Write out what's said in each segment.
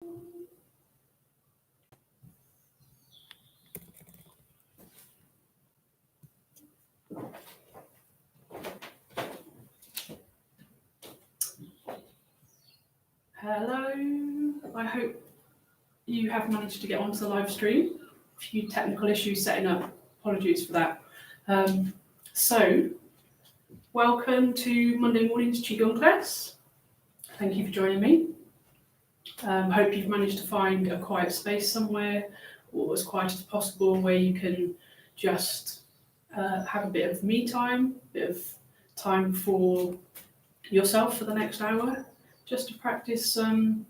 Hello, I hope you have managed to get onto the live stream. A few technical issues setting up, apologies for that. So, welcome to Monday morning's Qigong class. Thank you for joining me. Hope you've managed to find a quiet space somewhere, or as quiet as possible, where you can just have a bit of me time, a bit of time for yourself for the next hour, just to practice some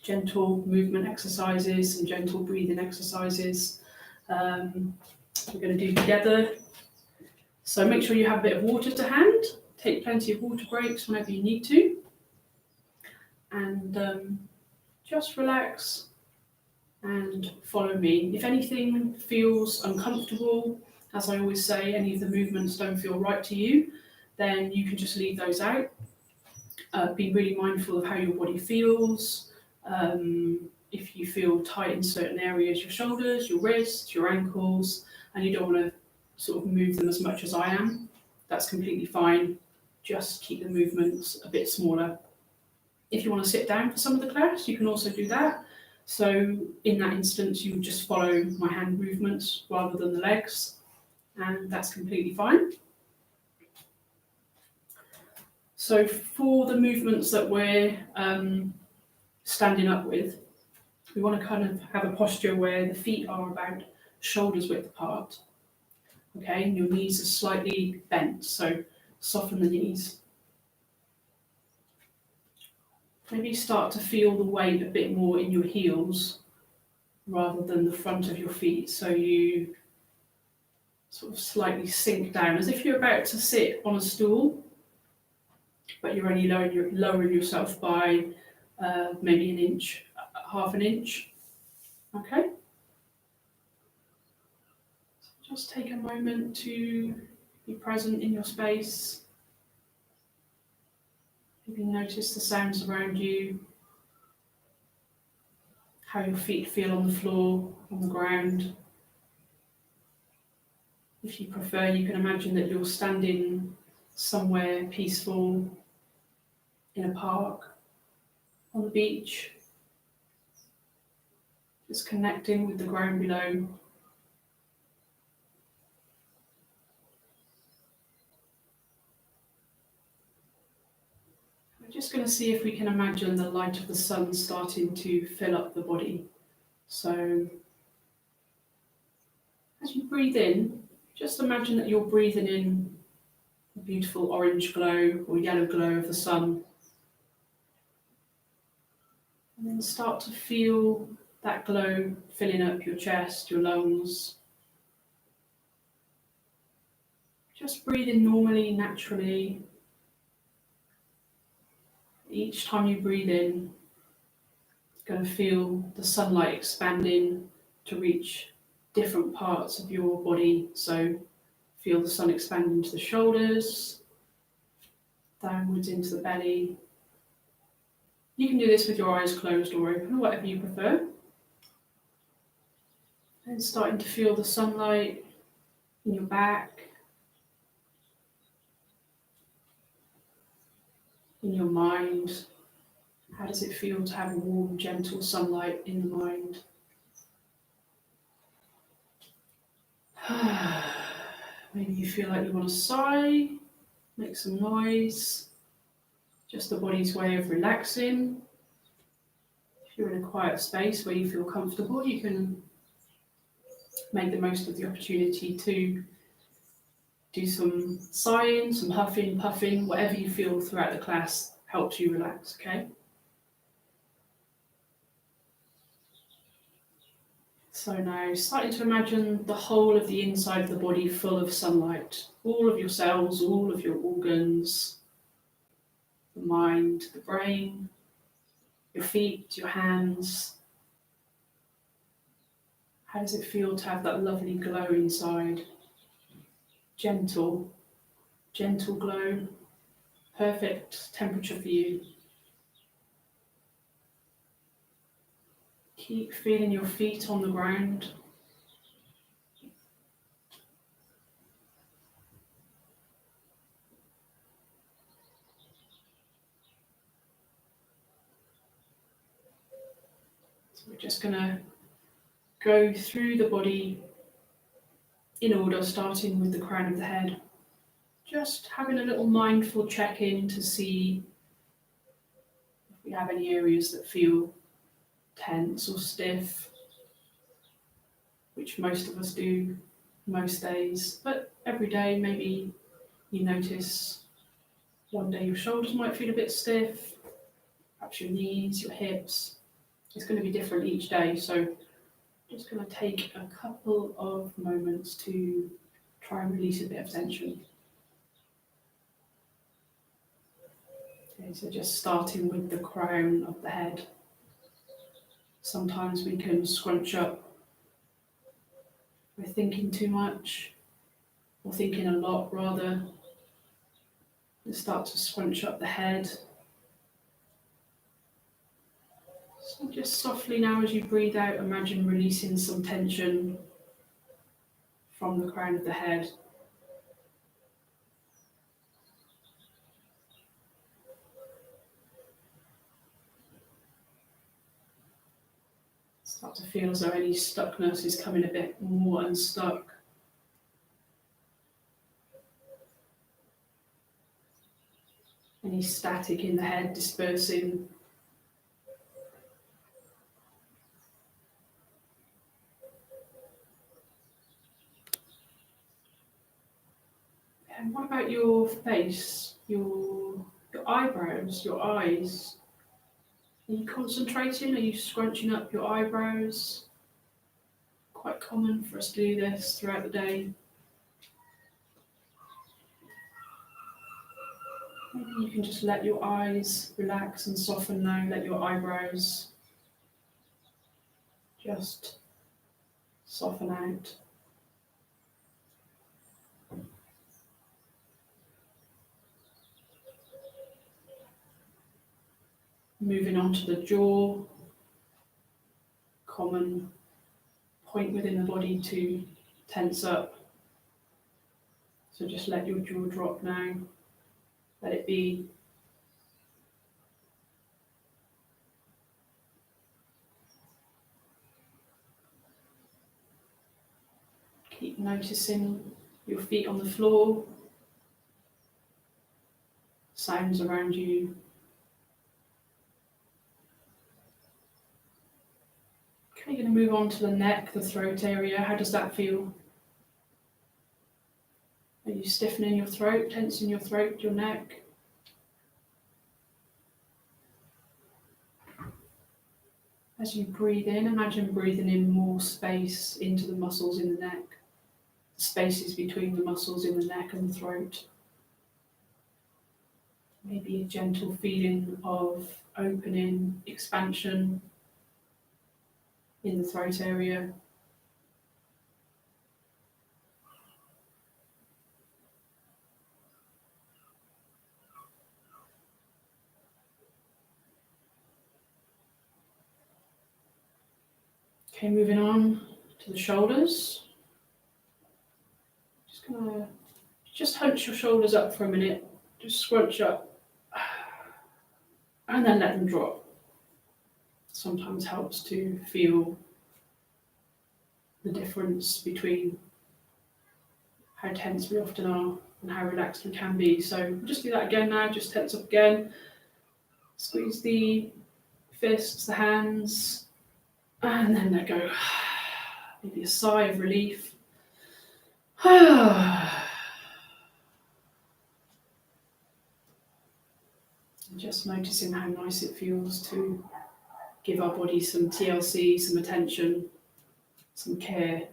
gentle movement exercises and gentle breathing exercises we're going to do together. So make sure you have a bit of water to hand, take plenty of water breaks whenever you need to, and just relax and follow me. If anything feels uncomfortable, as I always say, any of the movements don't feel right to you, then you can just leave those out. Be really mindful of how your body feels. If you feel tight in certain areas, your shoulders, your wrists, your ankles, and you don't want to sort of move them as much as I am, that's completely fine. Just keep the movements a bit smaller. If you want to sit down for some of the class, you can also do that. So in that instance, you would just follow my hand movements rather than the legs, and that's completely fine. So for the movements that we're standing up with, we want to kind of have a posture where the feet are about shoulders width apart. Okay, and your knees are slightly bent, so soften the knees. Maybe start to feel the weight a bit more in your heels rather than the front of your feet, so you sort of slightly sink down as if you're about to sit on a stool, but you're only lowering yourself by maybe an inch, half an inch. Okay? So just take a moment to be present in your space. Maybe notice the sounds around you, how your feet feel on the floor, on the ground. If you prefer, you can imagine that you're standing somewhere peaceful, in a park, on the beach, just connecting with the ground below. We're just going to see if we can imagine the light of the sun starting to fill up the body. So as you breathe in, just imagine that you're breathing in the beautiful orange glow or yellow glow of the sun. And then start to feel that glow filling up your chest, your lungs. Just breathe in normally, naturally. Each time you breathe in, you're going to feel the sunlight expanding to reach different parts of your body. So feel the sun expanding to the shoulders, downwards into the belly. You can do this with your eyes closed or open, whatever you prefer. And starting to feel the sunlight in your back, in your mind. How does it feel to have a warm, gentle sunlight in the mind? Maybe you feel like you want to sigh, make some noise. Just the body's way of relaxing. If you're in a quiet space where you feel comfortable, you can make the most of the opportunity to do some sighing, some huffing, puffing, whatever you feel throughout the class helps you relax, okay? So now starting to imagine the whole of the inside of the body full of sunlight, all of your cells, all of your organs, the mind, the brain, your feet, your hands. How does it feel to have that lovely glow inside? Gentle glow, perfect temperature for you. Keep feeling your feet on the ground. So we're just going to go through the body in order, starting with the crown of the head. Just having a little mindful check-in to see if we have any areas that feel tense or stiff, which most of us do most days, but every day maybe you notice one day your shoulders might feel a bit stiff, perhaps your knees, your hips. It's going to be different each day, so just going to take a couple of moments to try and release a bit of tension. Okay, so just starting with the crown of the head. Sometimes we can scrunch up. We're thinking too much, or thinking a lot rather. Let's start to scrunch up the head. So just softly now as you breathe out, imagine releasing some tension from the crown of the head. Start to feel as though any stuckness is coming a bit more unstuck. Any static in the head dispersing. And what about your face, your eyebrows, your eyes? Are you concentrating? Are you scrunching up your eyebrows? Quite common for us to do this throughout the day. Maybe you can just let your eyes relax and soften now. Let your eyebrows just soften out. Moving on to the jaw, common point within the body to tense up. So just let your jaw drop now. Let it be. Keep noticing your feet on the floor, sounds around you. Okay, you're going to move on to the neck, the throat area. How does that feel? Are you stiffening your throat, tensing your throat, your neck? As you breathe in, imagine breathing in more space into the muscles in the neck, the spaces between the muscles in the neck and the throat. Maybe a gentle feeling of opening, expansion in the throat area. Okay, moving on to the shoulders. Just gonna hunch your shoulders up for a minute. Just scrunch up and then let them drop. Sometimes helps to feel the difference between how tense we often are and how relaxed we can be. So we'll just do that again now. Just tense up again. Squeeze the fists, the hands. And then let go. Maybe a sigh of relief. And just noticing how nice it feels to give our body some TLC, some attention, some care,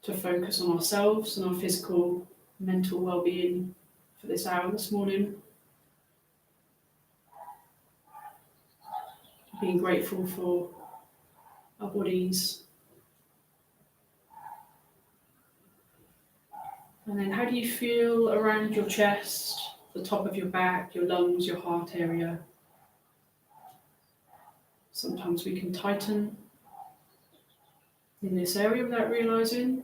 to focus on ourselves and our physical, mental well-being for this hour this morning. Being grateful for our bodies. And then how do you feel around your chest, the top of your back, your lungs, your heart area? Sometimes we can tighten in this area without realising.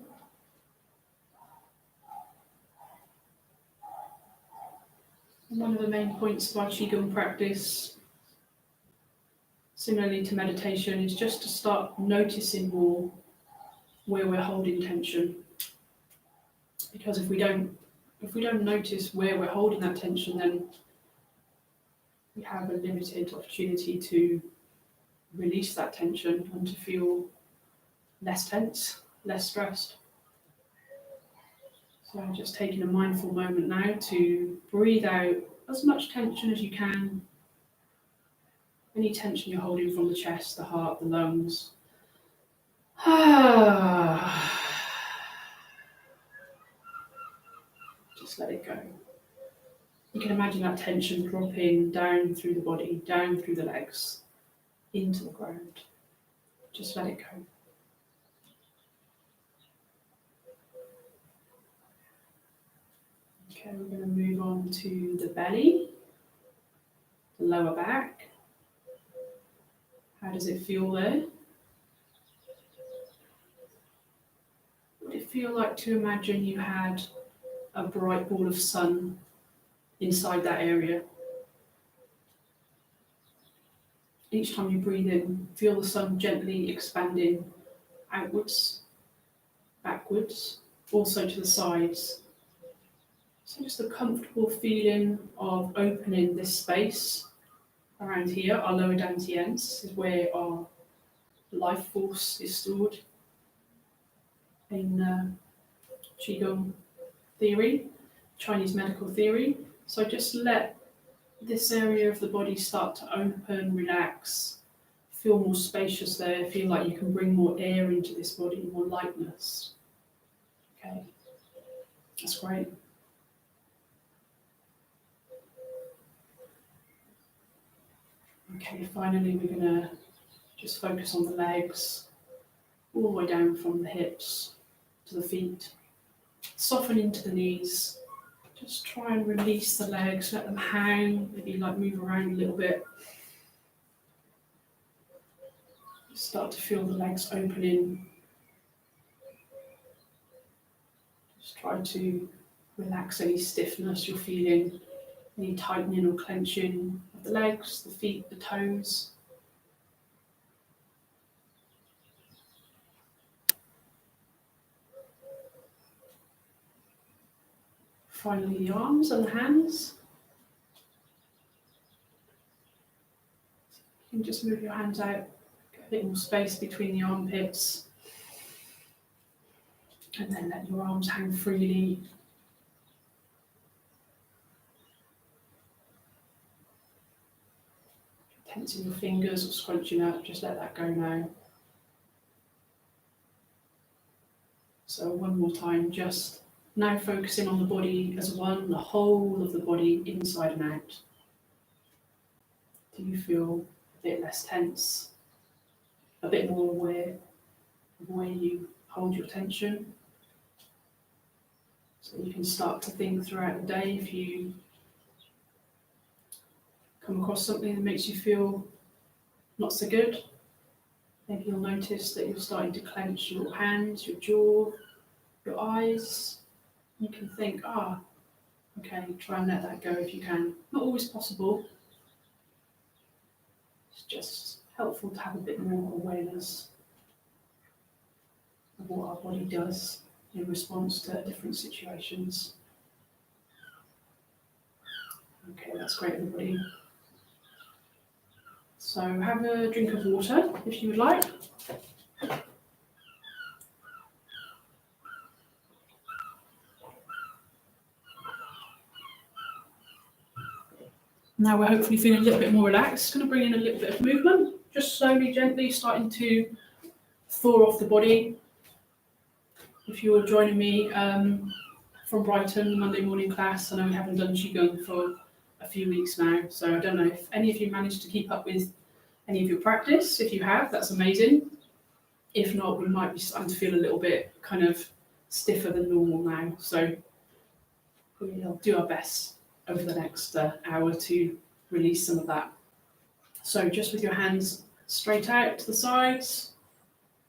One of the main points of our Qigong practice, similarly to meditation, is just to start noticing more where we're holding tension. Because if we don't notice where we're holding that tension, then we have a limited opportunity to release that tension and to feel less tense, less stressed. So just taking a mindful moment now to breathe out as much tension as you can. Any tension you're holding from the chest, the heart, the lungs. Just let it go. You can imagine that tension dropping down through the body, down through the legs, into the ground. Just let it go. Okay, we're going to move on to the belly, the lower back. How does it feel there? What would it feel like to imagine you had a bright ball of sun inside that area? Each time you breathe in, feel the sun gently expanding outwards, backwards, also to the sides. So just a comfortable feeling of opening this space around here. Our lower dantians is where our life force is stored in Qigong theory, Chinese medical theory. So just let this area of the body start to open, relax, feel more spacious there, feel like you can bring more air into this body, more lightness. Okay, that's great. Okay, finally we're going to just focus on the legs, all the way down from the hips to the feet. Soften into the knees. Just try and release the legs, let them hang, maybe like move around a little bit. Start to feel the legs opening. Just try to relax any stiffness you're feeling, any tightening or clenching of the legs, the feet, the toes. Finally, the arms and the hands. You can just move your hands out, get a bit more space between the armpits, and then let your arms hang freely. Tensing your fingers or scrunching up, just let that go now. So one more time, just now focusing on the body as one, the whole of the body, inside and out. Do you feel a bit less tense? A bit more aware of where you hold your tension? So you can start to think throughout the day if you come across something that makes you feel not so good. Maybe you'll notice that you're starting to clench your hands, your jaw, your eyes. You can think, okay, try and let that go if you can. Not always possible. It's just helpful to have a bit more awareness of what our body does in response to different situations. Okay, that's great, everybody. So have a drink of water if you would like. Now we're hopefully feeling a little bit more relaxed. Going to bring in a little bit of movement, just slowly, gently starting to thaw off the body. If you're joining me from Brighton, Monday morning class, I know we haven't done Qigong for a few weeks now, so I don't know if any of you managed to keep up with any of your practice. If you have, that's amazing. If not, we might be starting to feel a little bit kind of stiffer than normal now, so we'll do our best over the next hour to release some of that. So just with your hands straight out to the sides,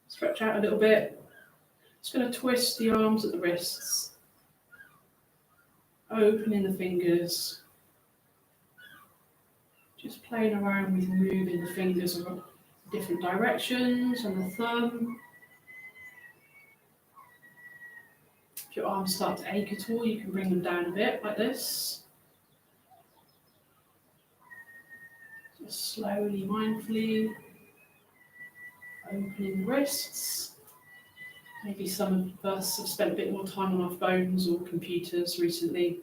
stretch out a little bit. Just going to twist the arms at the wrists, opening the fingers, just playing around with moving the fingers in different directions and the thumb. If your arms start to ache at all, you can bring them down a bit like this. Just slowly, mindfully opening the wrists. Maybe some of us have spent a bit more time on our phones or computers recently,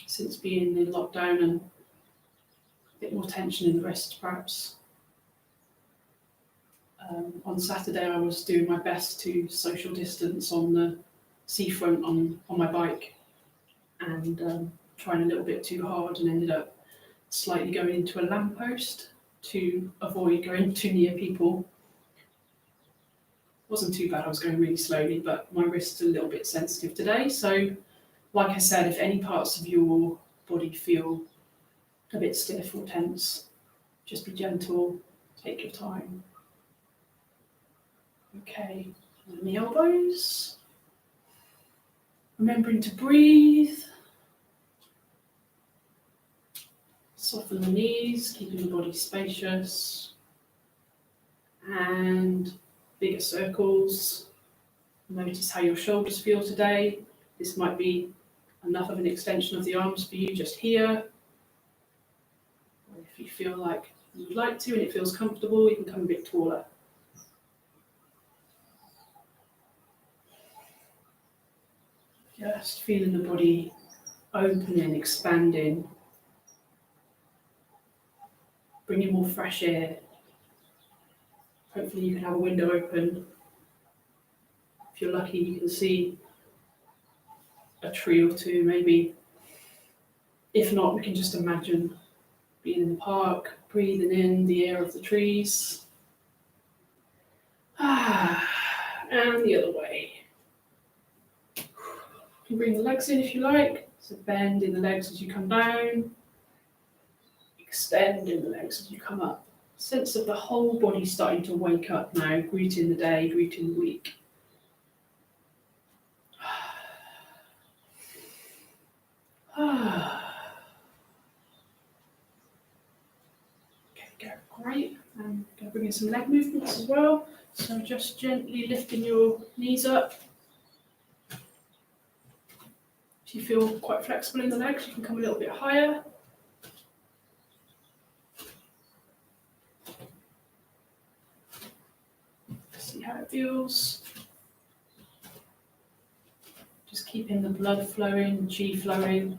since being in lockdown, and a bit more tension in the wrists perhaps. On Saturday I was doing my best to social distance on the seafront on my bike, and trying a little bit too hard, and ended up slightly going into a lamppost to avoid going too near people. Wasn't too bad, I was going really slowly, but my wrist's a little bit sensitive today. So like I said, if any parts of your body feel a bit stiff or tense, just be gentle, take your time. Okay, and the elbows. Remembering to breathe. Soften the knees, keeping the body spacious. And bigger circles. Notice how your shoulders feel today. This might be enough of an extension of the arms for you just here. Or if you feel like you would like to and it feels comfortable, you can come a bit taller. Just feeling the body opening, expanding, bringing more fresh air. Hopefully you can have a window open. If you're lucky, you can see a tree or two maybe. If not, we can just imagine being in the park, breathing in the air of the trees. And the other way. You can bring the legs in if you like. So bend in the legs as you come down. Extend in the legs as you come up. Sense of the whole body starting to wake up now, greeting the day, greeting the week. Okay, great. And go bring in some leg movements as well. So just gently lifting your knees up. If you feel quite flexible in the legs, you can come a little bit higher. See how it feels. Just keeping the blood flowing, chi flowing.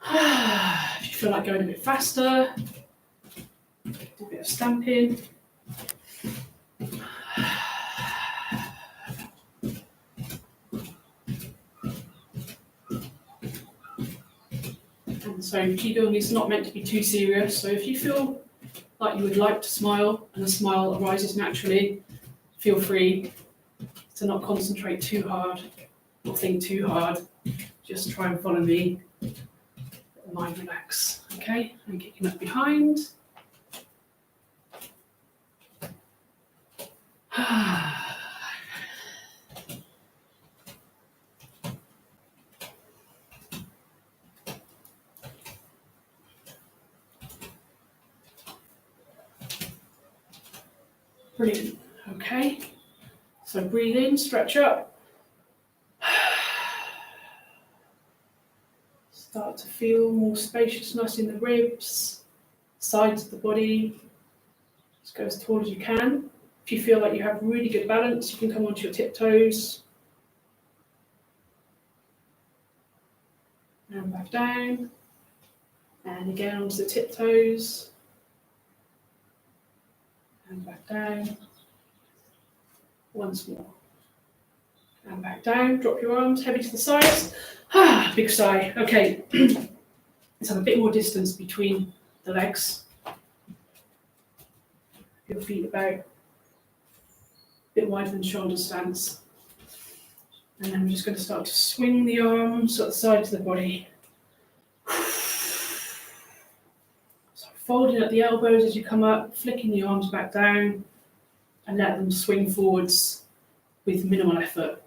If you feel like going a bit faster, do a bit of stamping. And so Qigong is not meant to be too serious. So if you feel like you would like to smile and the smile arises naturally, feel free to not concentrate too hard or think too hard. Just try and follow me. Let the mind relax. Okay, and kicking up behind. Brilliant. Okay, so breathe in, stretch up. Start to feel more spaciousness in the ribs, sides of the body. Just go as tall as you can. If you feel like you have really good balance, you can come onto your tiptoes. And back down. And again onto the tiptoes. And back down. Once more. And back down. Drop your arms, heavy to the sides. Big sigh. Okay. Let's have a bit more distance between the legs. Your feet about a bit wider than shoulder stance. And then we're just going to start to swing the arms at the sides of the body. So fold holding at the elbows as you come up, flicking the arms back down, and let them swing forwards with minimal effort.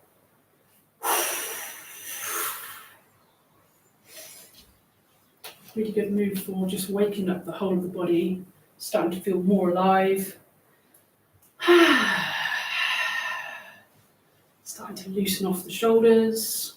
Really good move for just waking up the whole of the body, starting to feel more alive. Starting to loosen off the shoulders.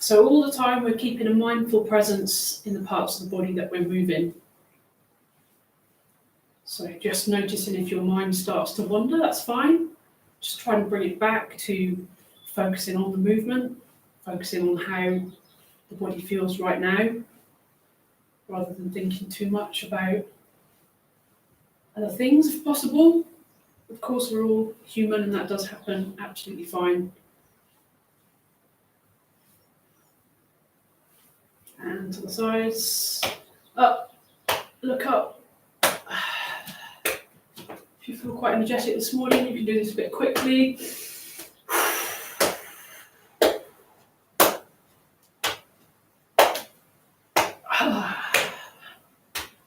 So all the time we're keeping a mindful presence in the parts of the body that we're moving. So just noticing if your mind starts to wander, that's fine. Just try and bring it back to focusing on the movement, focusing on how the body feels right now, rather than thinking too much about other things if possible. Of course, we're all human and that does happen absolutely fine. And to the sides, up, look up. If you feel quite energetic this morning, you can do this a bit quickly.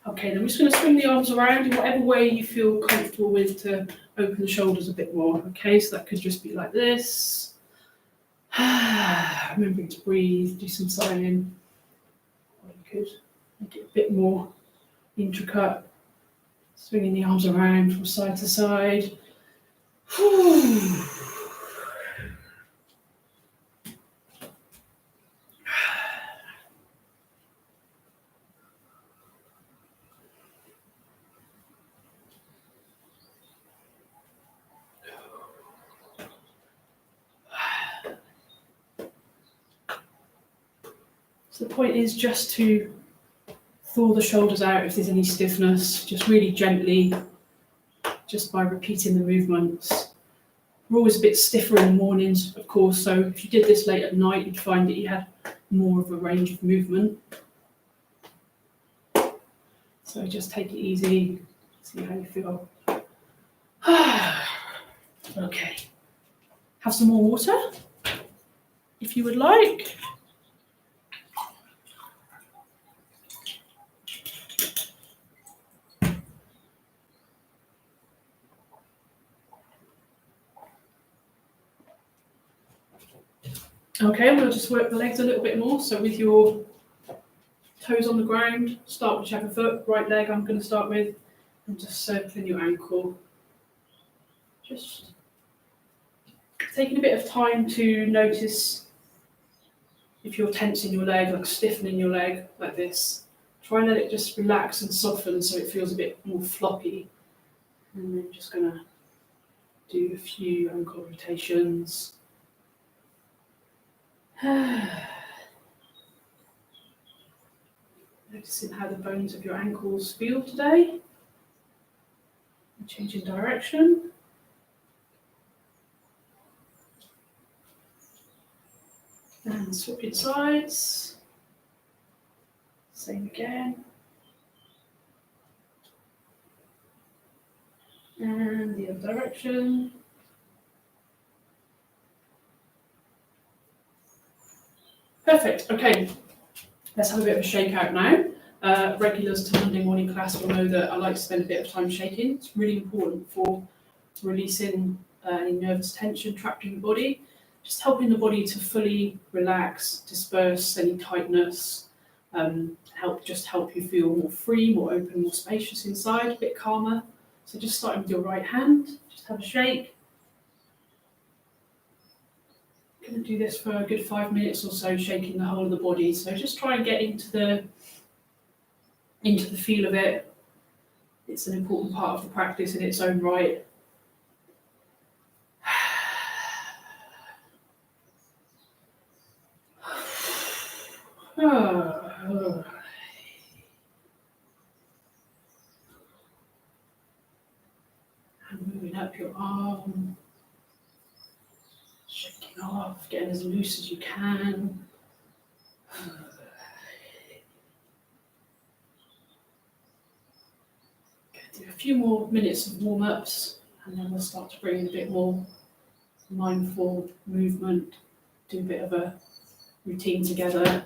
Okay, then we're just going to swing the arms around in whatever way you feel comfortable with to open the shoulders a bit more. Okay, so that could just be like this. Remembering to breathe, do some signing. Or you could make it a bit more intricate. Swinging the arms around from side to side. So the point is just to thaw the shoulders out if there's any stiffness, just really gently, just by repeating the movements. We're always a bit stiffer in the mornings, of course, so if you did this late at night, you'd find that you had more of a range of movement. So just take it easy, see how you feel. Okay. Have some more water, if you would like. Okay, we'll just work the legs a little bit more. So with your toes on the ground, start whichever foot, right leg I'm going to start with, and just circling your ankle. Just taking a bit of time to notice if you're tensing your leg, like stiffening your leg like this. Try and let it just relax and soften so it feels a bit more floppy. And then just going to do a few ankle rotations. Noticing how the bones of your ankles feel today. Changing direction. And swapping sides. Same again. And the other direction. Perfect. Okay, let's have a bit of a shake out now. Regulars to Monday morning class will know that I like to spend a bit of time shaking. It's really important for releasing any nervous tension trapped in the body, just helping the body to fully relax, disperse any tightness, help you feel more free, more open, more spacious inside, a bit calmer. So just starting with your right hand, just have a shake. Going to do this for a good 5 minutes or so, shaking the whole of the body. So just try and get into the feel of it. It's an important part of the practice in its own right. And moving up your your arm, shaking off, getting as loose as you can. Do a few more minutes of warm-ups, and then we'll start to bring in a bit more mindful movement, do a bit of a routine together,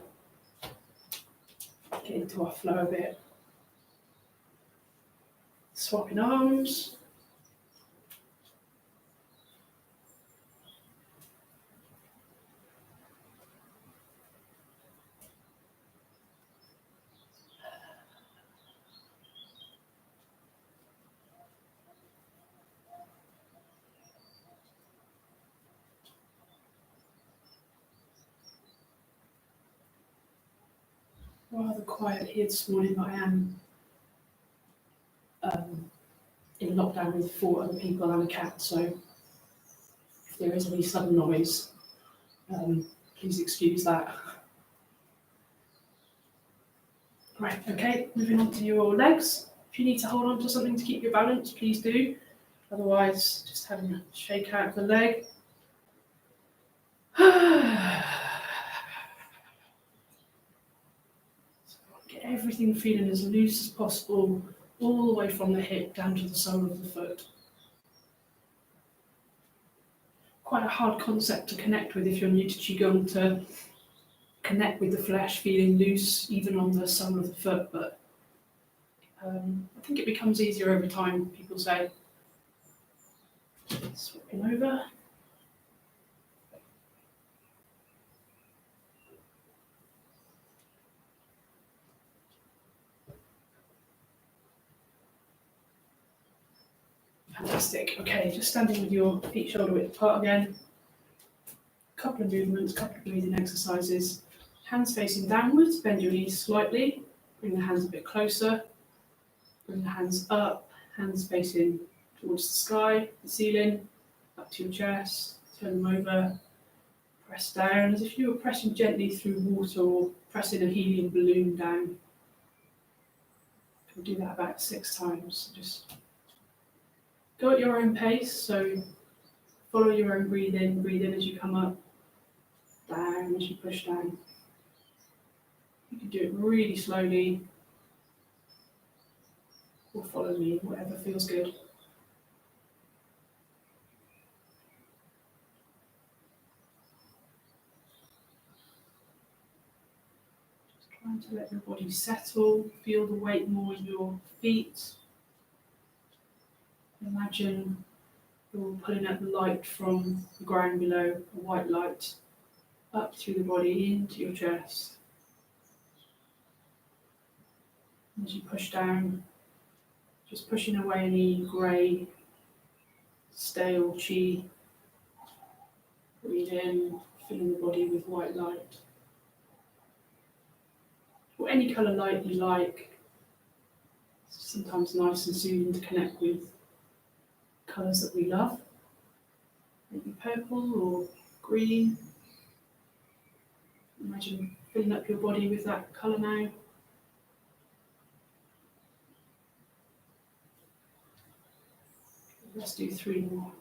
get into our flow a bit. Swapping arms. Rather quiet here this morning, but I am in lockdown with 4 other people and a cat, so if there is any sudden noise, please excuse that. Right, okay, moving on to your legs. If you need to hold on to something to keep your balance, please do. Otherwise, just having a shake out of the leg. Get everything feeling as loose as possible, all the way from the hip down to the sole of the foot. Quite a hard concept to connect with if you're new to Qigong, to connect with the flesh feeling loose even on the sole of the foot, but I think it becomes easier over time, people say. Swapping over. Fantastic. Okay, just standing with your feet shoulder width apart again. Couple of movements, couple of breathing exercises. Hands facing downwards, bend your knees slightly. Bring the hands a bit closer. Bring the hands up, hands facing towards the sky, the ceiling, up to your chest. Turn them over. Press down as if you were pressing gently through water or pressing a helium balloon down. We'll do that about 6 times. Just go at your own pace, so follow your own breathing. Breathe in as you come up, down as you push down. You can do it really slowly, or follow me, whatever feels good. Just trying to let your body settle, feel the weight more in your feet. Imagine you're pulling out the light from the ground below, a white light, up through the body into your chest. As you push down, just pushing away any grey, stale chi. Breathe in, filling the body with white light. Or any colour light you like. It's sometimes nice and soothing to connect with colours that we love. Maybe purple or green. Imagine filling up your body with that colour now. Let's do 3 more.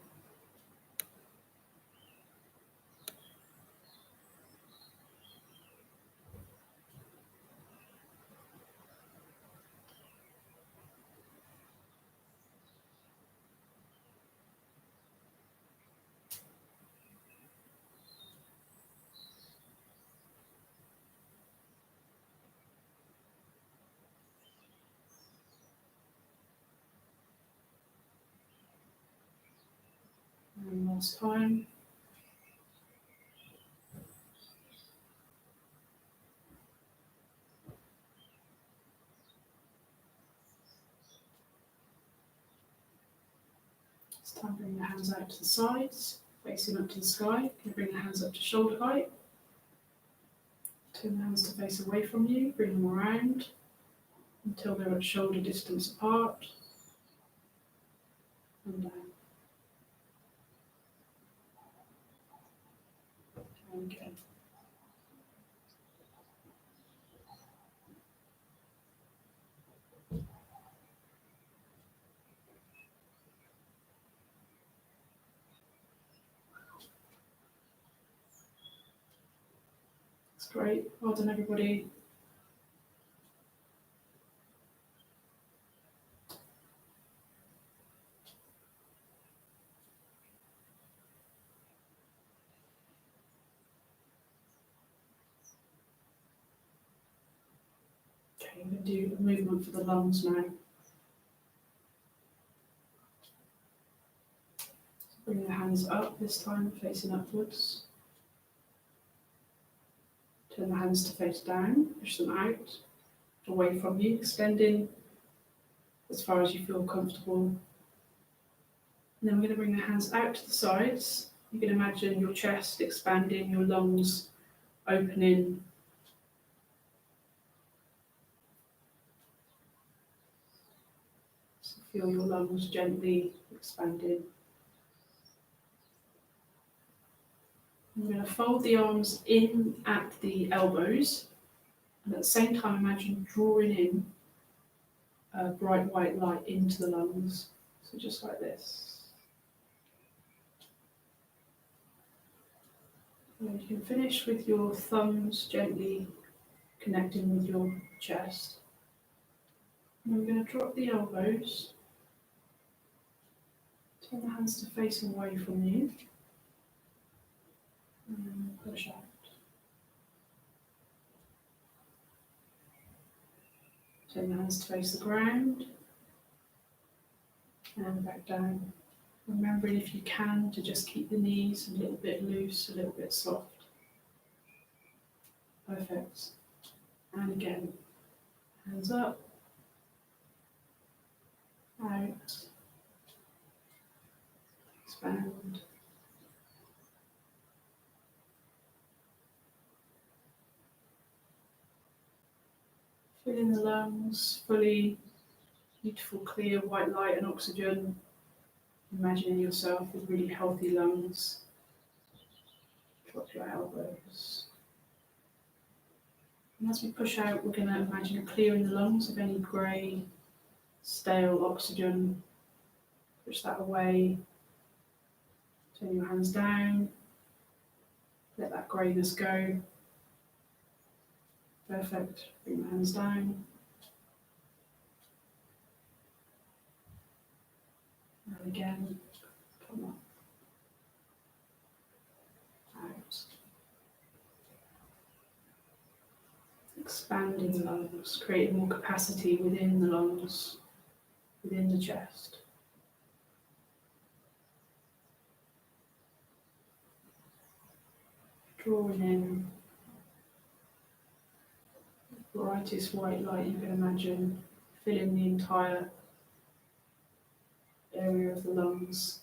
And last time. This time bring the hands out to the sides, facing up to the sky. You can bring the hands up to shoulder height. Turn the hands to face away from you, bring them around until they're at shoulder distance apart. And down. And again. Great. Well done, everybody. Okay, I'm going to do a movement for the lungs now. Bring the hands up, this time facing upwards. Turn the hands to face down, push them out, away from you, extending as far as you feel comfortable. And then we're going to bring the hands out to the sides. You can imagine your chest expanding, your lungs opening. So feel your lungs gently expanding. I'm going to fold the arms in at the elbows, and at the same time imagine drawing in a bright white light into the lungs. So just like this. And you can finish with your thumbs gently connecting with your chest. And we're going to drop the elbows, turn the hands to face away from you, and push out. Turn the hands to face the ground, and back down. Remembering, if you can, to just keep the knees a little bit loose, a little bit soft. Perfect. And again, hands up, out, expand. Filling the lungs fully, beautiful, clear, white light and oxygen. Imagining yourself with really healthy lungs. Drop your elbows. And as we push out, we're going to imagine clearing the lungs of any grey, stale oxygen. Push that away. Turn your hands down. Let that greyness go. Perfect. Bring the hands down. And again, come up. Out. Expanding the lungs, creating more capacity within the lungs, within the chest. Drawing in the brightest white light you can imagine, filling the entire area of the lungs.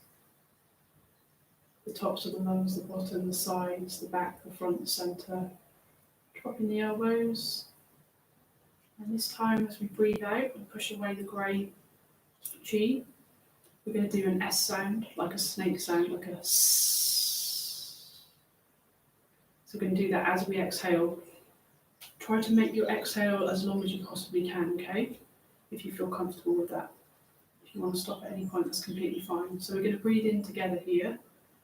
The tops of the lungs, the bottom, the sides, the back, the front, the centre. Dropping the elbows. And this time, as we breathe out and push away the grey chi, we're going to do an S sound, like a snake sound, like a S. So we're going to do that as we exhale. Try to make your exhale as long as you possibly can, okay? If you feel comfortable with that. If you want to stop at any point, that's completely fine. So we're going to breathe in together here,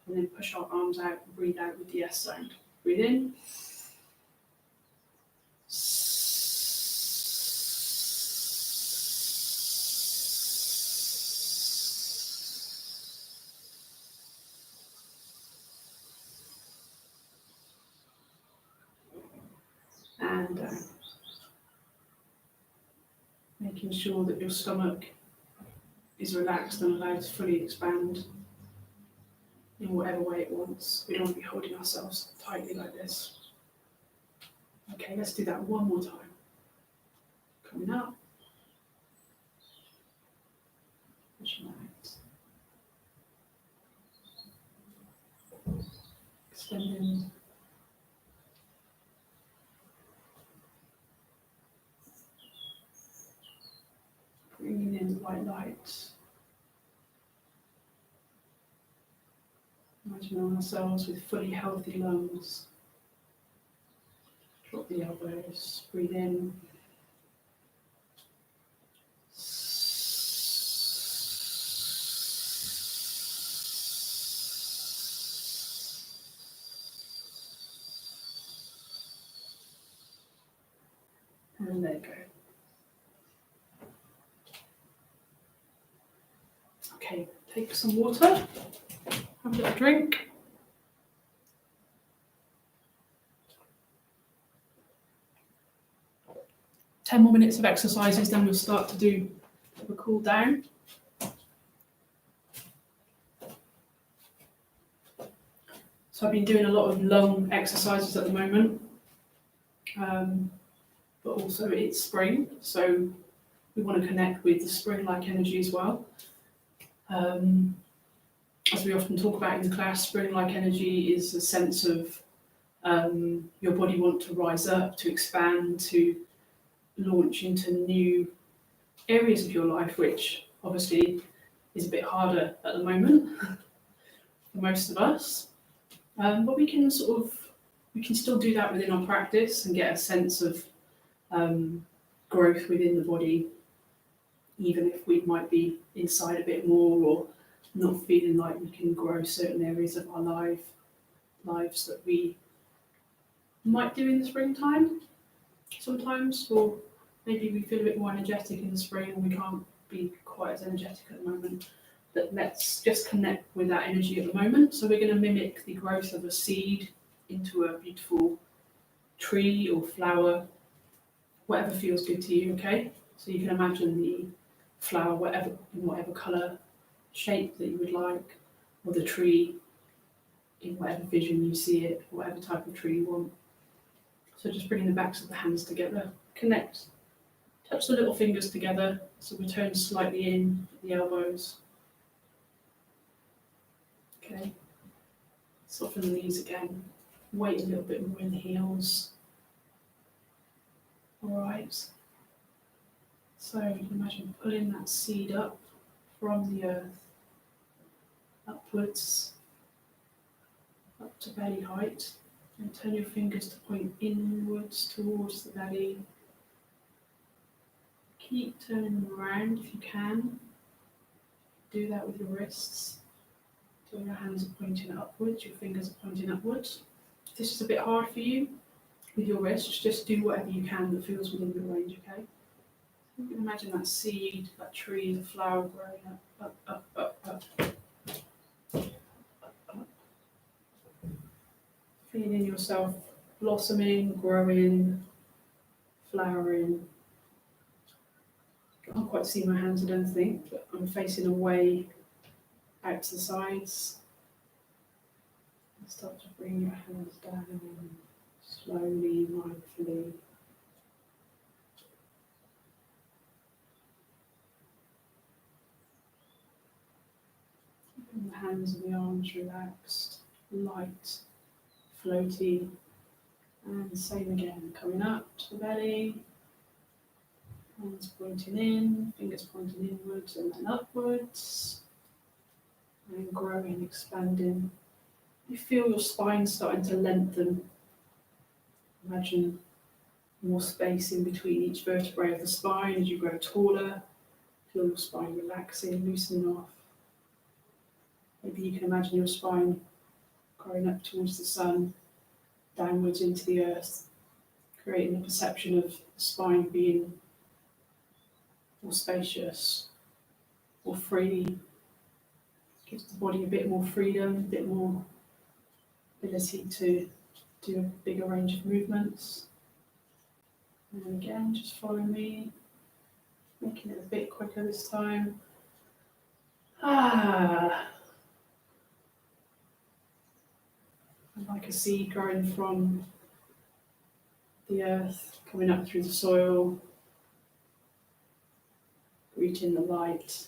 and then push our arms out and breathe out with the S sound. Breathe in. And down. Making sure that your stomach is relaxed and allowed to fully expand in whatever way it wants. We don't want to be holding ourselves tightly like this. Okay, let's do that one more time. Coming up. Pushing out. Extending. Bringing in the white light. Imagining ourselves with fully healthy lungs. Drop the elbows, breathe in. And there you go. Okay, take some water, have a little drink. Ten more minutes of exercises, then we'll start to do a cool down. So I've been doing a lot of lung exercises at the moment, but also it's spring, so we want to connect with the spring-like energy as well. As we often talk about in the class, spring-like energy is a sense of your body want to rise up, to expand, to launch into new areas of your life, which obviously is a bit harder at the moment for most of us. But we can still do that within our practice and get a sense of growth within the body, even if we might be inside a bit more or not feeling like we can grow certain areas of our lives that we might do in the springtime sometimes, or maybe we feel a bit more energetic in the spring and we can't be quite as energetic at the moment. But let's just connect with that energy at the moment. So we're going to mimic the growth of a seed into a beautiful tree or flower, whatever feels good to you, okay? So you can imagine the flower in whatever colour, shape that you would like, or the tree in whatever vision you see it, whatever type of tree you want. So just bringing the backs of the hands together, connect, touch the little fingers together, so we turn slightly in at the elbows. Okay, soften the knees again, weight a little bit more in the heels. All right, so you can imagine pulling that seed up from the earth, upwards, up to belly height, and turn your fingers to point inwards towards the belly. Keep turning them around if you can. Do that with your wrists. So your hands are pointing upwards, your fingers are pointing upwards. If this is a bit hard for you with your wrists, just do whatever you can that feels within your range, okay? You can imagine that seed, that tree, the flower growing up. Feeling yourself blossoming, growing, flowering. I can't quite see my hands, I don't think, but I'm facing away out to the sides. Start to bring your hands down slowly, mindfully. Keeping the hands and the arms relaxed, light, floaty. And same again, coming up to the belly. Hands pointing in, fingers pointing inwards and then upwards. And growing, expanding. You feel your spine starting to lengthen. Imagine more space in between each vertebrae of the spine as you grow taller. Feel your spine relaxing, loosening off. Maybe you can imagine your spine growing up towards the sun, downwards into the earth, creating a perception of the spine being more spacious, more free. Gives the body a bit more freedom, a bit more ability to do a bigger range of movements. And then again, just follow me, making it a bit quicker this time. Like a seed growing from the earth, coming up through the soil, reaching the light.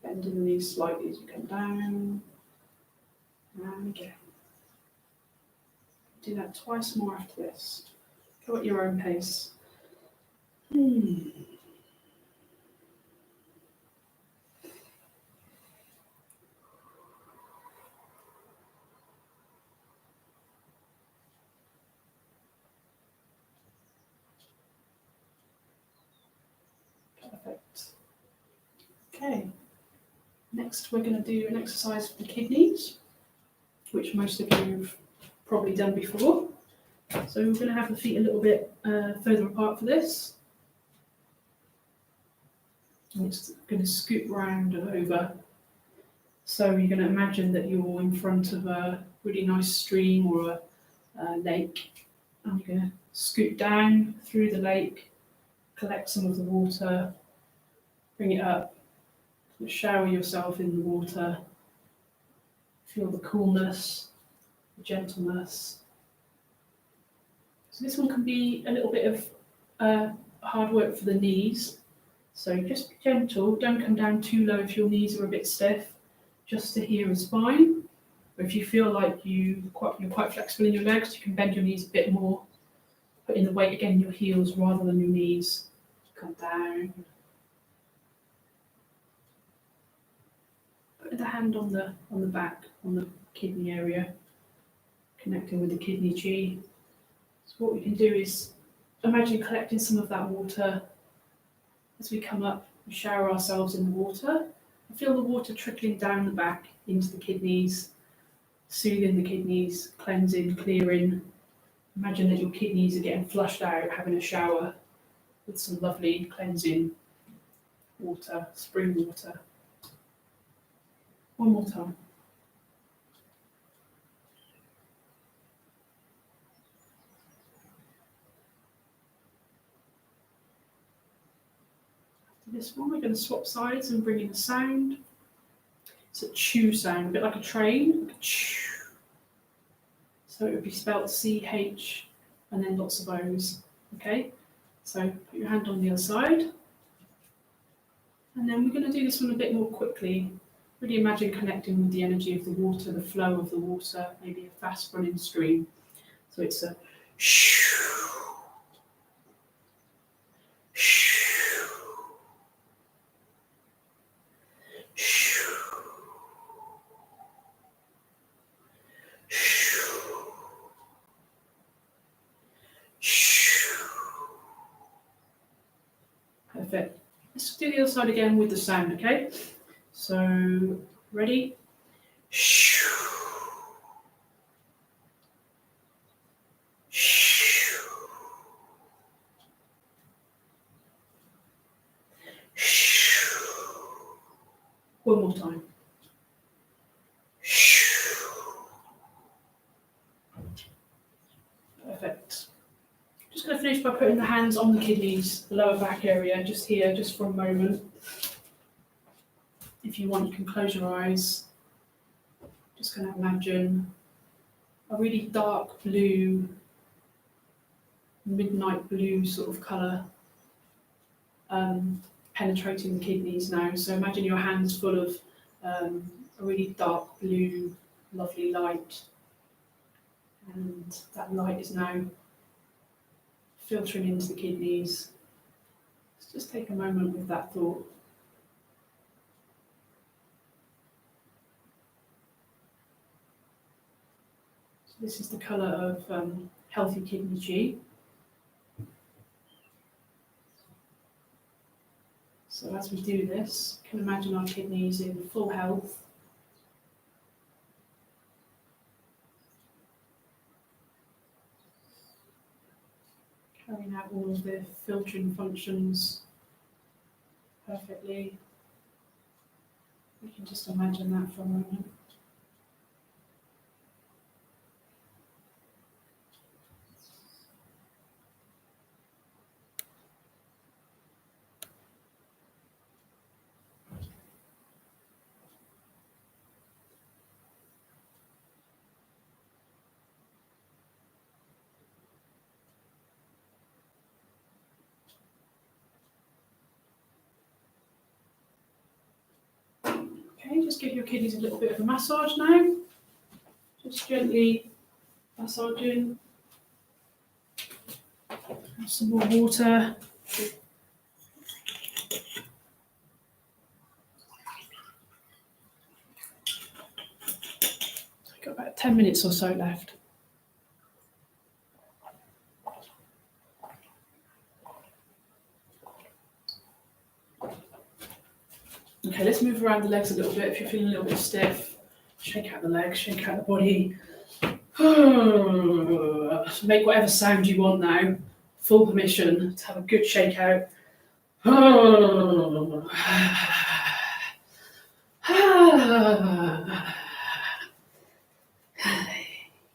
Bending the knees slightly as you come down. And again. Do that twice more after this. Go at your own pace. Perfect. Okay. Next, we're going to do an exercise for the kidneys. which most of you have probably done before. So we're going to have the feet a little bit further apart for this. And it's going to scoot round and over. So you're going to imagine that you're in front of a really nice stream or a lake. And you're going to scoot down through the lake, collect some of the water, bring it up, shower yourself in the water, feel the coolness, the gentleness. So this one can be a little bit of hard work for the knees. So just be gentle, don't come down too low if your knees are a bit stiff. Just to here is fine. Or if you feel like you're quite flexible in your legs, you can bend your knees a bit more. Putting the weight again in your heels rather than your knees. Come down. Put the hand on the back, on the kidney area, connecting with the kidney chi. So what we can do is imagine collecting some of that water. As we come up, we shower ourselves in the water. Feel the water trickling down the back into the kidneys, soothing the kidneys, cleansing, clearing. Imagine that your kidneys are getting flushed out, having a shower with some lovely cleansing water, spring water. One more time. After this one, we're going to swap sides and bring in a sound. It's a chew sound, a bit like a train. Chew. So it would be spelled CH and then lots of O's. Okay? So put your hand on the other side. And then we're going to do this one a bit more quickly. Really imagine connecting with the energy of the water, the flow of the water, maybe a fast running stream. So it's a shoo, shoo, shoo, shoo. Perfect. Let's do the other side again with the sound, okay? So, ready? Shoo. Shoo. Shoo. One more time. Shoo. Perfect. Just going to finish by putting the hands on the kidneys, the lower back area, just here, just for a moment. If you want, you can close your eyes. Just going to imagine a really dark blue, midnight blue sort of colour penetrating the kidneys now. So imagine your hands full of a really dark blue, lovely light. And that light is now filtering into the kidneys. Let's just take a moment with that thought. So this is the colour of healthy kidney chi. So as we do this, you can imagine our kidneys in full health. Carrying out all of the filtering functions perfectly. We can just imagine that for a moment. Okay, just give your kidneys a little bit of a massage now. Just gently massaging. Have some more water. I've got about 10 minutes or so left. Okay, let's move around the legs a little bit if you're feeling a little bit stiff. Shake out the legs, shake out the body. Make whatever sound you want now. Full permission to have a good shake out. You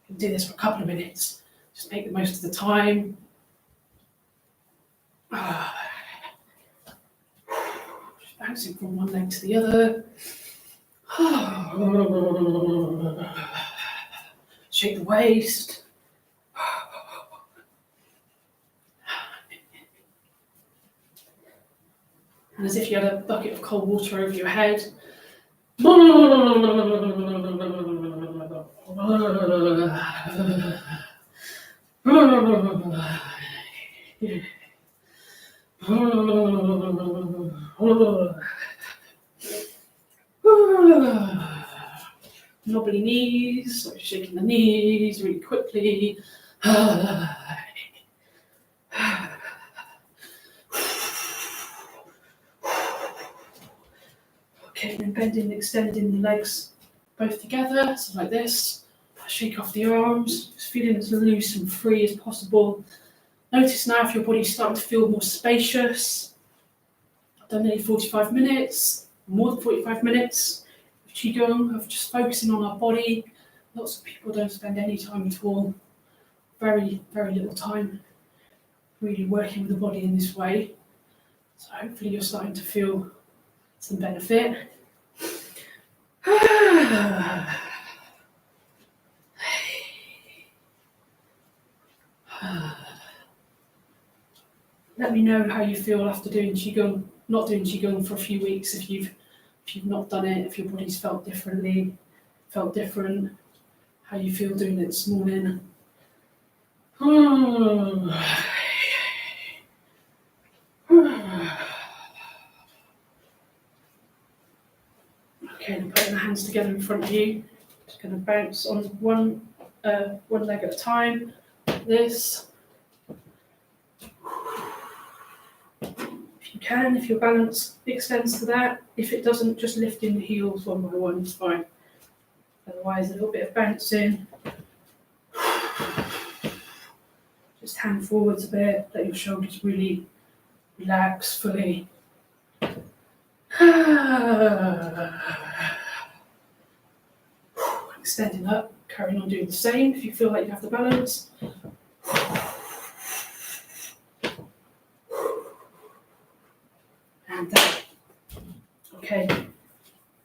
can do this for a couple of minutes. Just make the most of the time. Just bouncing from one leg to the other. Shake the waist. And as if you had a bucket of cold water over your head. Knobbly knees, so shaking the knees really quickly. Okay, then bending and extending the legs both together, so like this. Shake off the arms, just feeling as loose and free as possible. Notice now if your body's starting to feel more spacious. I've done nearly 45 minutes, more than 45 minutes of Qigong, of just focusing on our body. Lots of people don't spend any time at all, very, very little time really working with the body in this way. So hopefully you're starting to feel some benefit. Let me know how you feel after doing Qigong, not doing Qigong for a few weeks, if you've not done it, if your body's felt different, how you feel doing it this morning. Okay, and putting the hands together in front of you. Just going to bounce on one leg at a time, like this. If you can, if your balance extends to that. If it doesn't, just lifting the heels one by one is fine. Otherwise, a little bit of bouncing. Just hand forwards a bit, let your shoulders really relax fully. Extending up, carrying on doing the same if you feel like you have the balance. And down. Okay,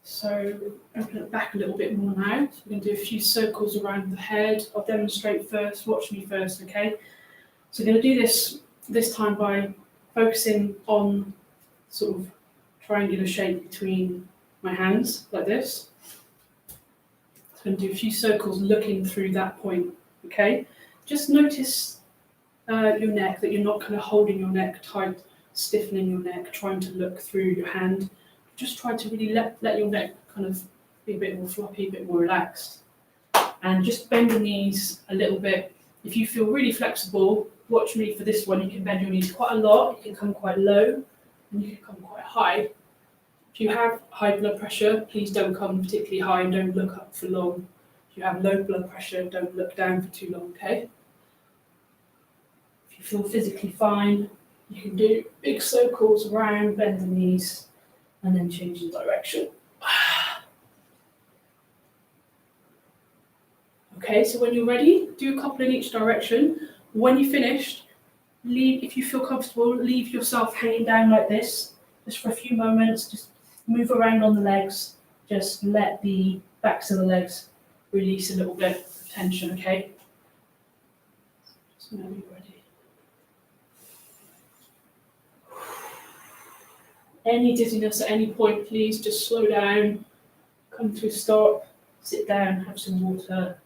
so open it back a little bit more now. So we're going to do a few circles around the head. I'll demonstrate first, watch me first, okay? So we're going to do this time by focusing on sort of triangular shape between my hands, like this. So I'm going to do a few circles looking through that point, okay? Just notice your neck, that you're not kind of holding your neck tight, stiffening your neck, trying to look through your hand. Just try to really let your neck kind of be a bit more floppy, a bit more relaxed. And just bend the knees a little bit. If you feel really flexible, watch me for this one. You can bend your knees quite a lot. You can come quite low and you can come quite high. If you have high blood pressure, please don't come particularly high and don't look up for long. If you have low blood pressure, don't look down for too long, okay? If you feel physically fine, you can do big circles around, bend the knees, and then change the direction. Okay, so when you're ready, do a couple in each direction. When you're finished, if you feel comfortable, leave yourself hanging down like this, just for a few moments. Just move around on the legs. Just let the backs of the legs release a little bit of tension, okay? So now you're ready. Any dizziness at any point, please just slow down, come to a stop, sit down, have some water.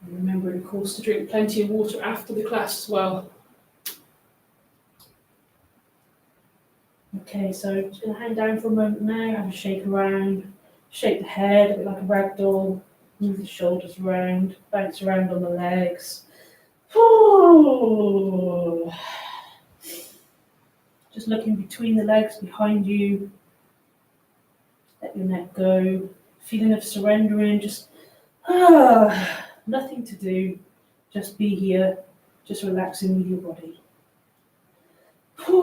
And remember, of course, to drink plenty of water after the class as well. Okay, so I'm just going to hang down for a moment now, have a shake around, shake the head a bit like a rag doll, move the shoulders around, bounce around on the legs. Just Just looking between the legs behind you. Let your neck go. Feeling of surrendering, just nothing to do. Just be here, just relaxing with your body. Put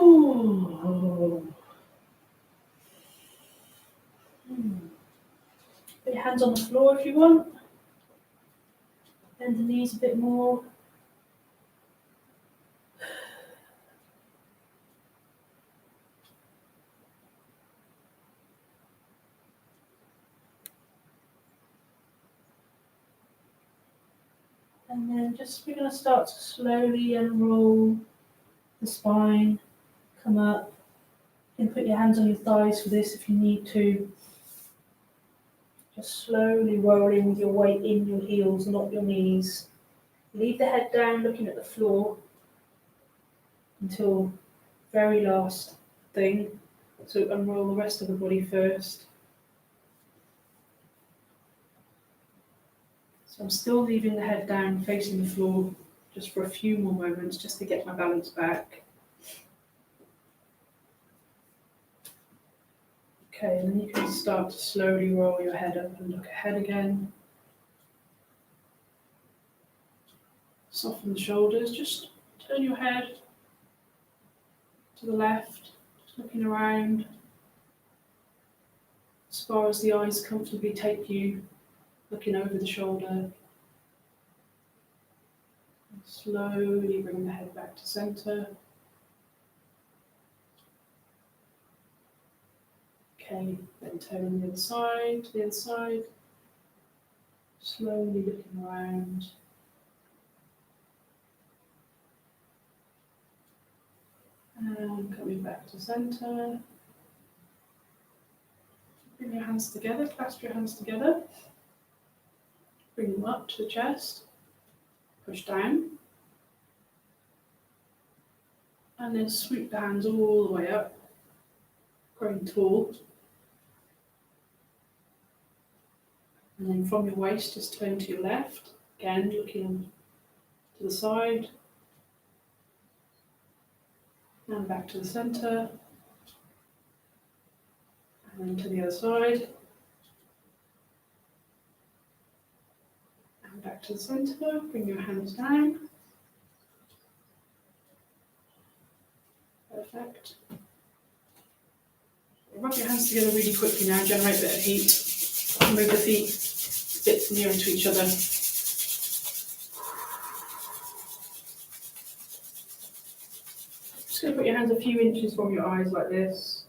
your hands on the floor if you want. Bend the knees a bit more. And then we're going to start to slowly unroll the spine, come up. You can put your hands on your thighs for this if you need to. Just slowly rolling with your weight in your heels, not your knees. Leave the head down, looking at the floor until very last thing. So unroll the rest of the body first. So I'm still leaving the head down, facing the floor, just for a few more moments, just to get my balance back. Okay, and then you can start to slowly roll your head up and look ahead again. Soften the shoulders, just turn your head to the left, just looking around. As far as the eyes comfortably take you, looking over the shoulder. And slowly bring the head back to centre. Okay, then turn on the other side, to the other side. Slowly looking around. And coming back to centre. Bring your hands together, clasp your hands together. Bring them up to the chest. Push down. And then sweep the hands all the way up. Growing tall. And then from your waist, just turn to your left. Again, looking to the side. And back to the centre. And then to the other side. And back to the centre. Bring your hands down. Perfect. Rub your hands together really quickly now, generate a bit of heat. Move the feet a bit nearer to each other. Just going to put your hands a few inches from your eyes like this.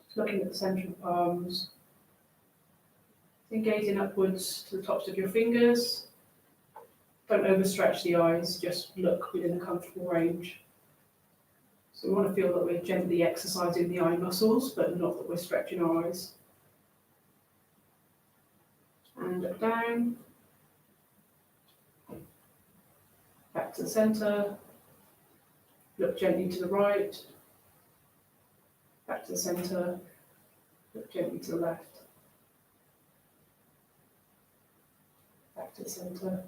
Just looking at the centre of the palms. Then gazing upwards to the tops of your fingers. Don't overstretch the eyes, just look within a comfortable range. So we want to feel that we're gently exercising the eye muscles, but not that we're stretching our eyes. And look down. Back to the centre. Look gently to the right. Back to the centre. Look gently to the left. Back to the centre.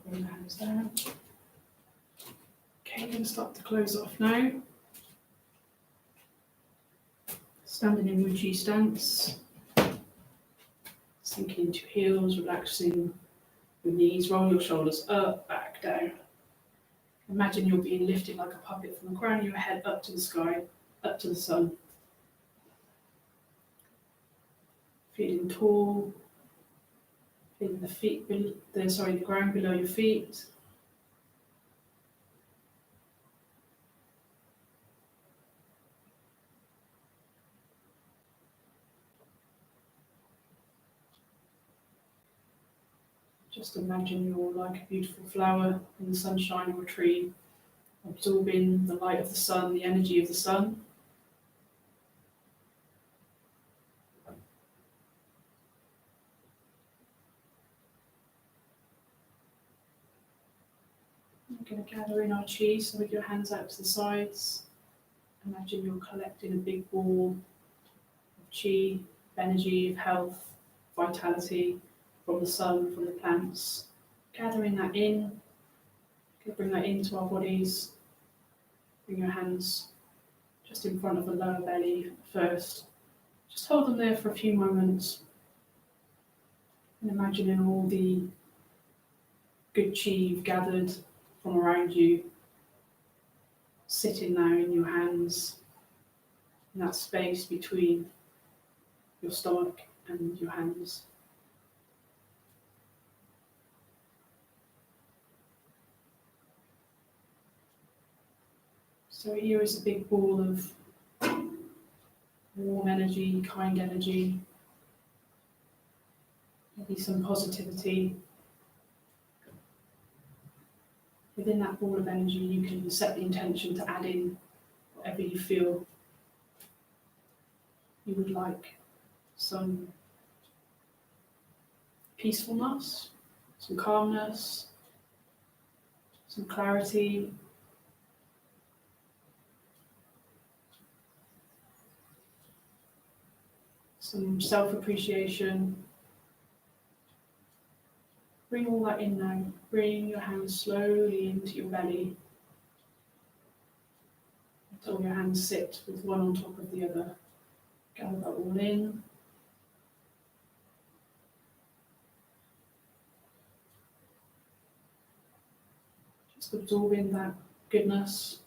Bring the hands down. Okay, I'm going to start to close off now. Standing in Wu-Chi stance. Sinking into your heels, relaxing your knees, roll your shoulders up, back, down. Imagine you're being lifted like a puppet from the crown of your head up to the sky, up to the sun. Feeling tall, feeling the ground below your feet. Just imagine you're like a beautiful flower in the sunshine or a tree, absorbing the light of the sun, the energy of the sun. We're going to gather in our chi, so with your hands out to the sides, imagine you're collecting a big ball of chi, of energy, of health, vitality from the sun, from the plants. Gathering that in, Bring that into our bodies. Bring your hands just in front of the lower belly first. Just hold them there for a few moments. And imagining all the good chi you've gathered from around you sitting now in your hands, in that space between your stomach and your hands. So here is a big ball of warm energy, kind energy, maybe some positivity. Within that ball of energy, you can set the intention to add in whatever you feel you would like. Some peacefulness, some calmness, some clarity, some self-appreciation. Bring all that in now. Bring your hands slowly into your belly until your hands sit with one on top of the other. Gather that all in. Just absorbing that goodness.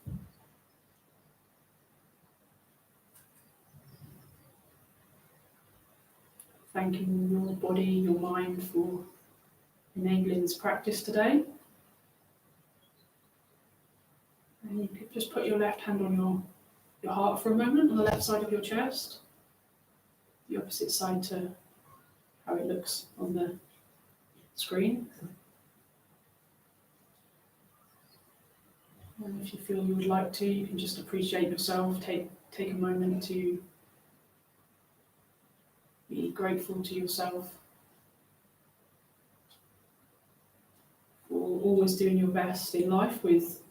Thanking your body, your mind for enabling this practice today. And you could just put your left hand on your heart for a moment, on the left side of your chest, the opposite side to how it looks on the screen. And if you feel you would like to, you can just appreciate yourself, take a moment to be grateful to yourself for always doing your best in life with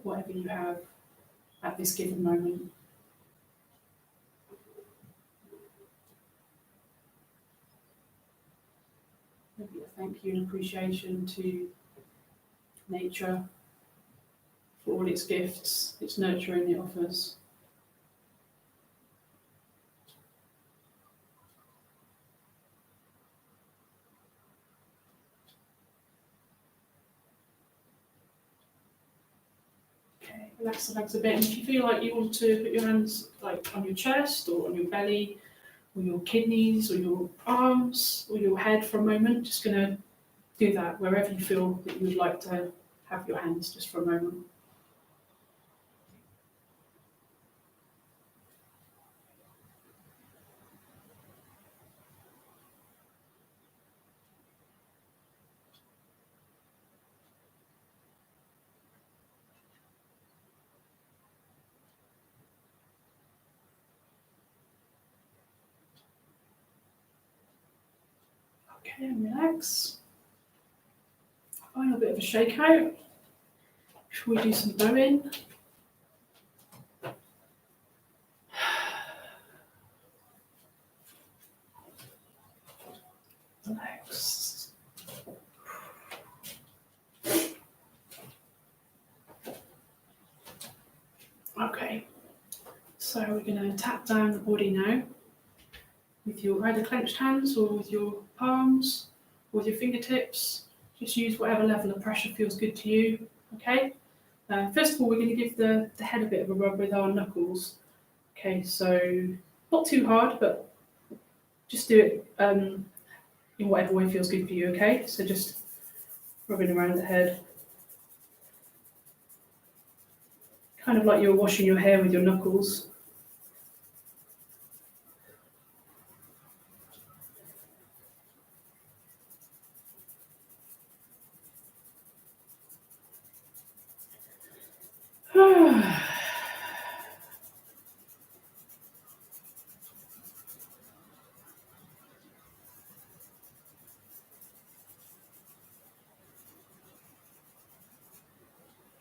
whatever you have at this given moment. Maybe a thank you and appreciation to nature for all its gifts, its nurturing it offers. Okay, relax the legs a bit, and if you feel like you want to put your hands like on your chest or on your belly or your kidneys or your arms or your head for a moment, just going to do that wherever you feel that you would like to have your hands, just for a moment. Okay, and relax. Final bit of a shakeout before we do some bowing. Relax. Okay, so we're going to tap down the body now with your either clenched hands or with your palms or with your fingertips. Just use whatever level of pressure feels good to you. Okay. First of all, we're going to give the head a bit of a rub with our knuckles. Okay, so not too hard, but just do it in whatever way feels good for you. Okay, so just rubbing around the head, kind of like you're washing your hair with your knuckles.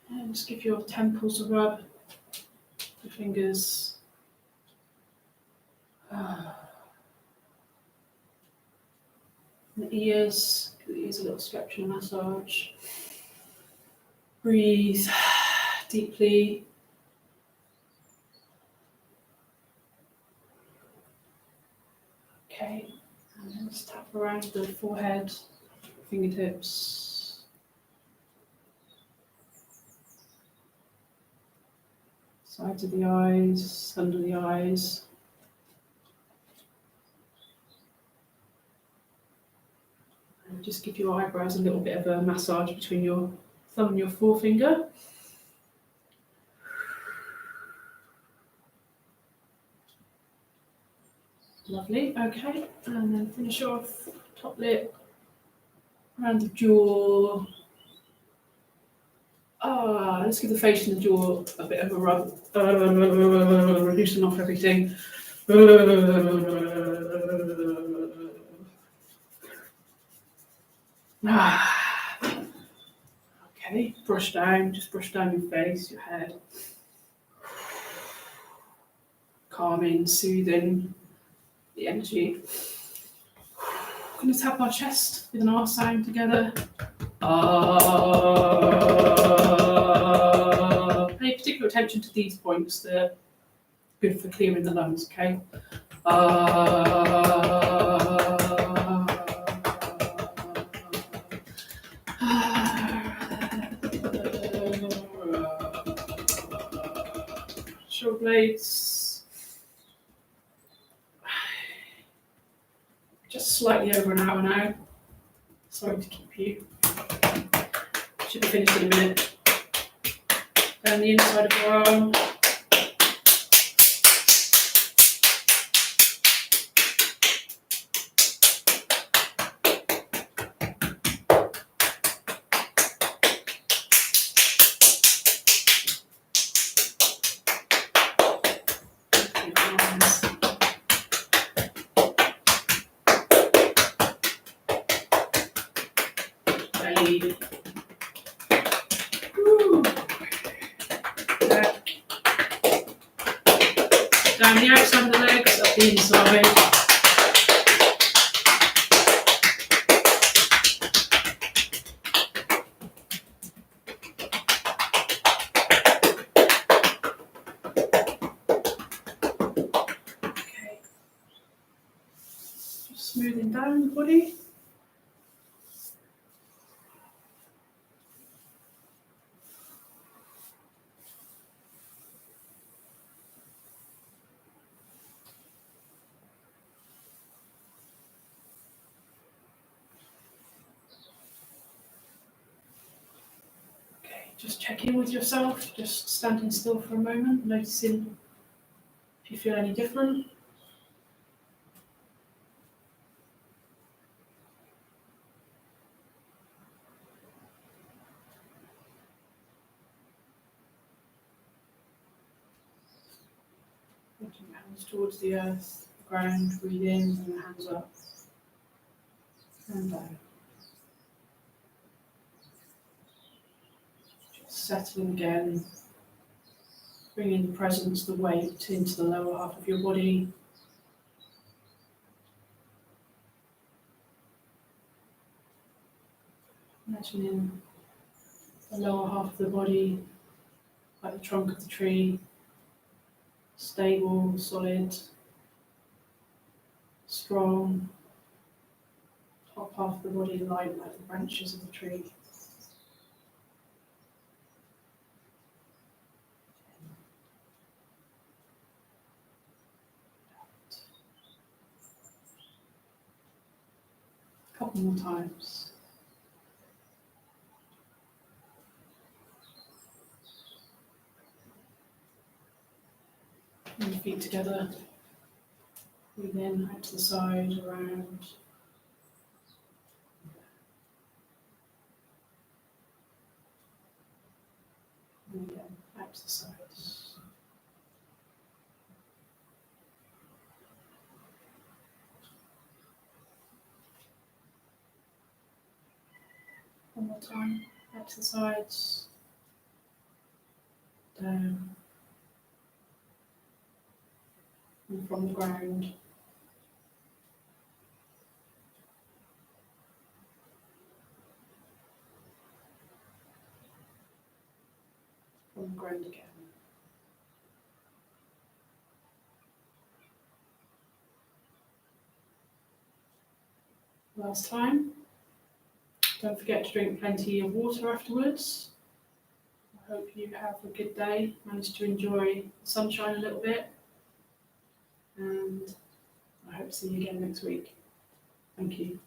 And just give your temples a rub, your fingers. The ears, give the ears a little stretch and a massage. Breathe deeply. Okay, and then just tap around the forehead, fingertips, sides of the eyes, under the eyes. And just give your eyebrows a little bit of a massage between your thumb and your forefinger. Lovely, okay, and then finish off top lip, around the jaw. Let's give the face and the jaw a bit of a rub, loosen off everything. Okay, brush down, just brush down your face, your head. Calming, soothing the energy. We're going to tap our chest with an R sound together. Pay particular attention to these points, they're good for clearing the lungs, okay? Shoulder blades. Just slightly over an hour now. Sorry to keep you. Should be finished in a minute. Down the inside of your arm. Down the outside of the legs, up the inside. Okay. Just smoothing down the body. Just check in with yourself, just standing still for a moment, noticing if you feel any different. Putting your hands towards the earth, the ground, breathe in, and the hands up and down. Just settling again, bringing the presence, the weight into the lower half of your body. Imagining the lower half of the body like the trunk of the tree, stable, solid, strong. Top half of the body light like the branches of the tree. A couple more times. Bring your feet together. Breathe in, out to the side, around. And again, out to the sides. One more time, out to the sides. Down. And from the ground. on the ground again. Last time. Don't forget to drink plenty of water afterwards. I hope you have a good day, managed to enjoy the sunshine a little bit, and I hope to see you again next week. Thank you.